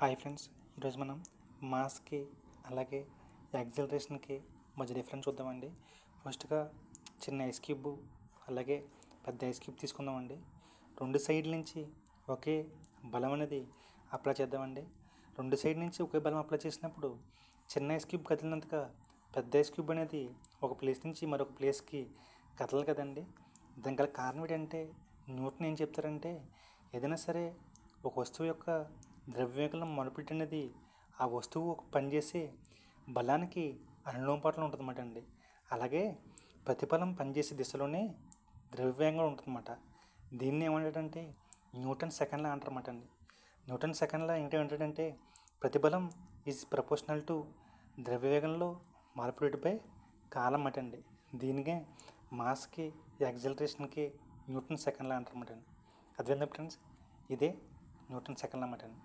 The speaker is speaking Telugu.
హాయ్ ఫ్రెండ్స్, ఈరోజు మనం మాస్కి అలాగే యాక్సిలరేషన్కి మధ్య డిఫరెన్స్ చూద్దామండి. ఫస్ట్గా చిన్న ఐస్ క్యూబ్ అలాగే పెద్ద ఐస్ క్యూబ్ తీసుకుందామండి. రెండు సైడ్ల నుంచి ఒకే బలం అనేది అప్లై చేద్దామండి. రెండు సైడ్ నుంచి ఒకే బలం అప్లై చేసినప్పుడు చిన్న ఐస్ క్యూబ్ కదిలినంతగా పెద్ద ఐస్ క్యూబ్ అనేది ఒక ప్లేస్ నుంచి మరొక ప్లేస్కి కదలదు కదండి. దానికి గల కారణం ఏంటంటే న్యూటన్ ఏం చెప్తారంటే ఏదైనా సరే ఒక వస్తువు యొక్క ద్రవ్యవేగం మార్పిడి అనేది ఆ వస్తువు పనిచేసే బలానికి అనులోమానుపాతంలో ఉంటుందన్నమాట అండి. అలాగే ప్రతిఫలం పనిచేసే దిశలోనే ద్రవ్యవేగం ఉంటుందన్నమాట. దీన్ని ఏమంటాడంటే న్యూటన్ సెకండ్ లా అంటారన్నమాట అండి. న్యూటన్ సెకండ్ లా ఏంటంటే ప్రతిబలం ఈజ్ ప్రపోర్షనల్ టు ద్రవ్యవేగంలో మార్పిడిపై కాలం అన్నమాట అండి. దీనికే మాస్కి యాక్సిలరేషన్కి న్యూటన్ సెకండ్ లా అంటారన్నమాట అండి. అర్థమైందా ఫ్రెండ్స్? ఇదే న్యూటన్ సెకండ్ లా అన్నమాట అండి.